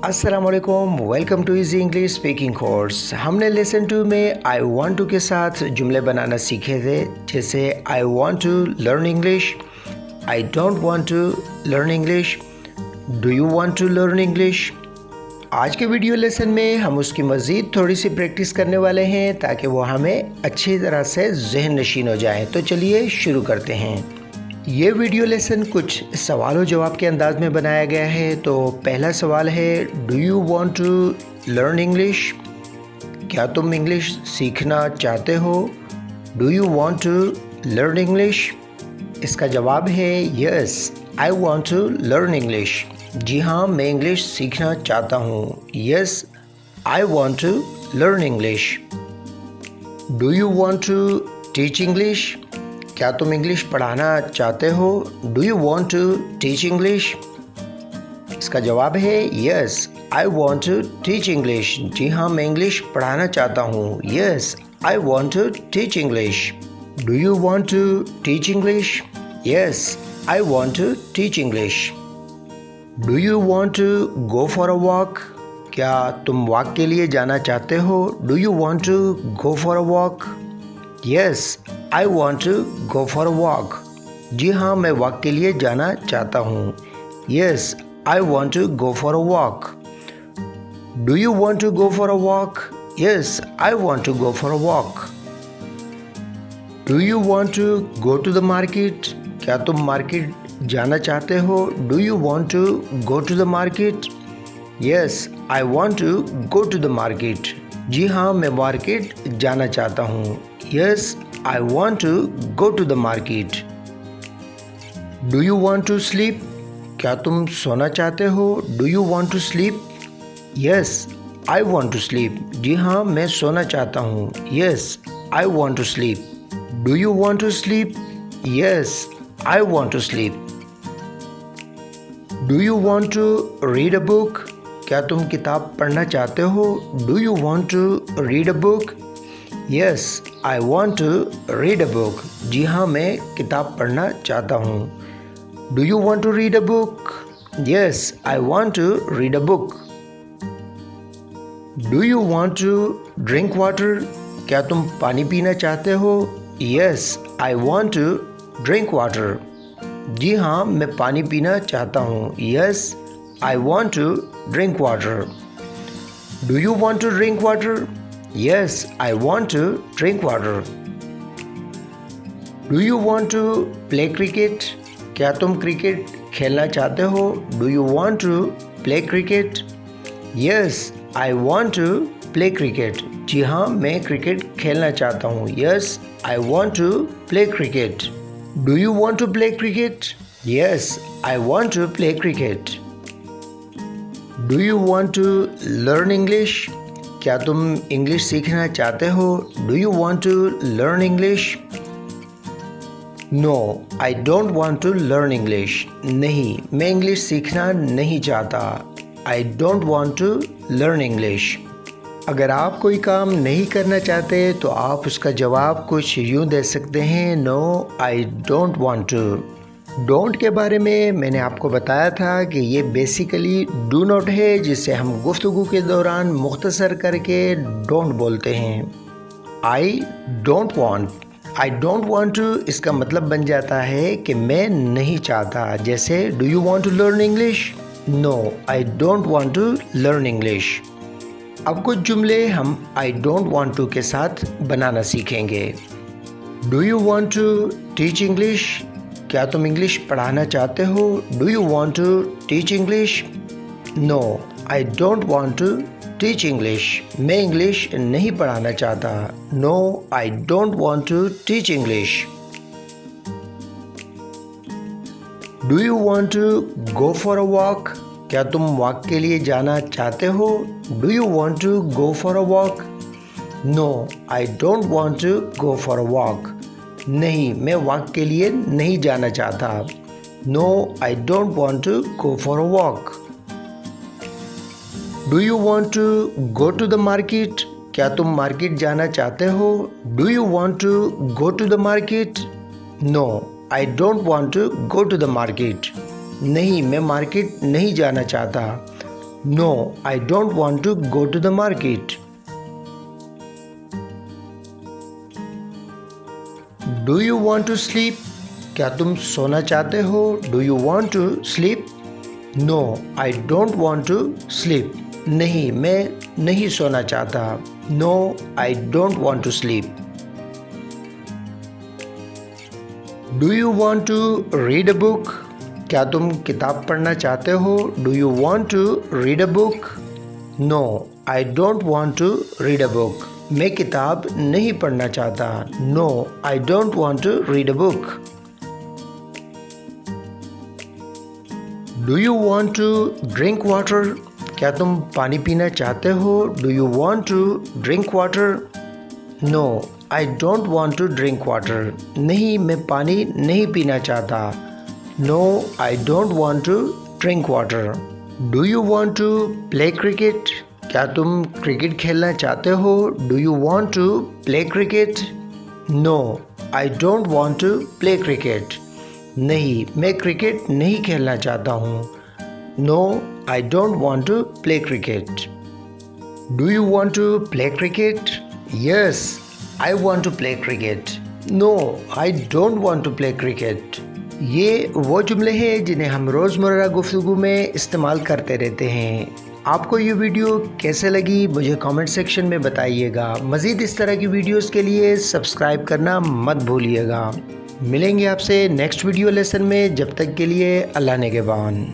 अस्सलाम वालेकुम, welcome to easy English speaking course. हमने लेसन 2 में आई वांट टू के साथ जुमले बनाना सीखे थे, जैसे I want to learn English, I don't want to learn English, do you want to learn English. आज के वीडियो लेसन में हम उसकी मज़ीद थोड़ी सी प्रैक्टिस करने वाले हैं ताकि वो हमें अच्छी तरह से जहन नशीन हो जाए। तो चलिए शुरू करते हैं। ये वीडियो लेसन कुछ सवाल जवाब के अंदाज में बनाया गया है। तो पहला सवाल है, do you want to learn English? क्या तुम इंग्लिश सीखना चाहते हो? Do you want to learn English? इसका जवाब है yes, I want to learn English. जी हाँ, मैं इंग्लिश सीखना चाहता हूँ। Yes, I want to learn English. Do you want to teach English? क्या तुम इंग्लिश पढ़ाना चाहते हो? Do you want to teach English? इसका जवाब है yes, I want to teach English. जी हाँ, मैं इंग्लिश पढ़ाना चाहता हूँ। Yes, I want to teach English. Do you want to teach English? Yes, I want to teach English. Do you want to go for a walk? क्या तुम walk के लिए जाना चाहते हो? Do you want to go for a walk? Yes, I want to go for a walk. जी हाँ, मैं वॉक के लिए जाना चाहता हूँ। Yes, I want to go for a walk. Do you want to go for a walk? Yes, I want to go for a walk. Do you want to go to the market? क्या तुम market जाना चाहते हो? Do you want to go to the market? Yes, I want to go to the market. जी हाँ, मैं market जाना चाहता हूँ। Yes, I want to go to the market. Do you want to sleep? क्या तुम सोना चाहते हो? Do you want to sleep? Yes, I want to sleep. जी हाँ, मैं सोना चाहता हूँ। Yes, I want to sleep. Do you want to sleep? Yes, I want to sleep. Do you want to read a book? क्या तुम किताब पढ़ना चाहते हो? Do you want to read a book? Yes, I want to read a book. जी हाँ, मैं किताब पढ़ना चाहता हूँ। Do you want to read a book? Yes, I want to read a book. Do you want to drink water? क्या तुम पानी पीना चाहते हो? Yes, I want to drink water. जी हाँ, मैं पानी पीना चाहता हूँ। Yes, I want to drink water. Do you want to drink water? Yes, I want to drink water. Do you want to play cricket? क्या तुम क्रिकेट खेलना चाहते हो? Do you want to play cricket? Yes, I want to play cricket. जी हाँ, मैं cricket खेलना चाहता हूँ। Yes, I want to play cricket. Do you want to play cricket? Yes, I want to play cricket. Do you want to learn English? क्या तुम English सीखना चाहते हो? Do you want to learn English? No, I don't want to learn English. नहीं, मैं English सीखना नहीं चाहता। I don't want to learn English. अगर आप कोई काम नहीं करना चाहते तो आप उसका जवाब कुछ यूँ दे सकते हैं, no, I don't want to. Don't के बारे में मैंने आपको बताया था कि ये बेसिकली डू नॉट है, जिसे हम गुफ्तगू के दौरान मुख्तसर करके डोंट बोलते हैं। आई डोंट वांट टू इसका मतलब बन जाता है कि मैं नहीं चाहता। जैसे do you want to learn English? No, I don't want to learn English. अब कुछ जुमले हम आई डोंट वांट टू के साथ बनाना सीखेंगे। Do you want to teach English? क्या तुम इंग्लिश पढ़ाना चाहते हो? Do you want to teach English? No, I don't want to teach English. मैं इंग्लिश नहीं पढ़ाना चाहता। No, I don't want to teach English. Do you want to go for a walk? क्या तुम वॉक के लिए जाना चाहते हो? Do you want to go for a walk? No, I don't want to go for a walk. नहीं, मैं walk के लिए नहीं जाना चाहता। No, I don't want to go for a walk. Do you want to go to the market? क्या तुम market जाना चाहते हो? Do you want to go to the market? No, I don't want to go to the market. नहीं, मैं market नहीं जाना चाहता। No, I don't want to go to the market. Do you want to sleep? क्या तुम सोना चाहते हो? Do you want to sleep? No, I don't want to sleep. नहीं, मैं नहीं सोना चाहता. No, I don't want to sleep. Do you want to read a book? क्या तुम किताब पढ़ना चाहते हो? Do you want to read a book? No, I don't want to read a book. मैं किताब नहीं पढ़ना चाहता. No, I don't want to read a book. Do you want to drink water? क्या तुम पानी पीना चाहते हो? Do you want to drink water? No, I don't want to drink water. नहीं, मैं पानी नहीं पीना चाहता. No, I don't want to drink water. Do you want to play cricket? क्या तुम क्रिकेट खेलना चाहते हो? Do you want to play cricket? No, I don't want to play cricket. नहीं, मैं क्रिकेट नहीं खेलना चाहता हूँ. No, I don't want to play cricket. Do you want to play cricket? Yes, I want to play cricket. No, I don't want to play cricket. ये वो जुमले हैं जिन्हें हम रोज़मर्रा गुफ्तगू में इस्तेमाल करते रहते हैं. आपको ये वीडियो कैसे लगी मुझे कमेंट सेक्शन में बताइएगा. मज़ीद इस तरह की वीडियोस के लिए सब्सक्राइब करना मत भूलिएगा. मिलेंगे आपसे नेक्स्ट वीडियो लेसन में. जब तक के लिए अल्लाह निगहबान.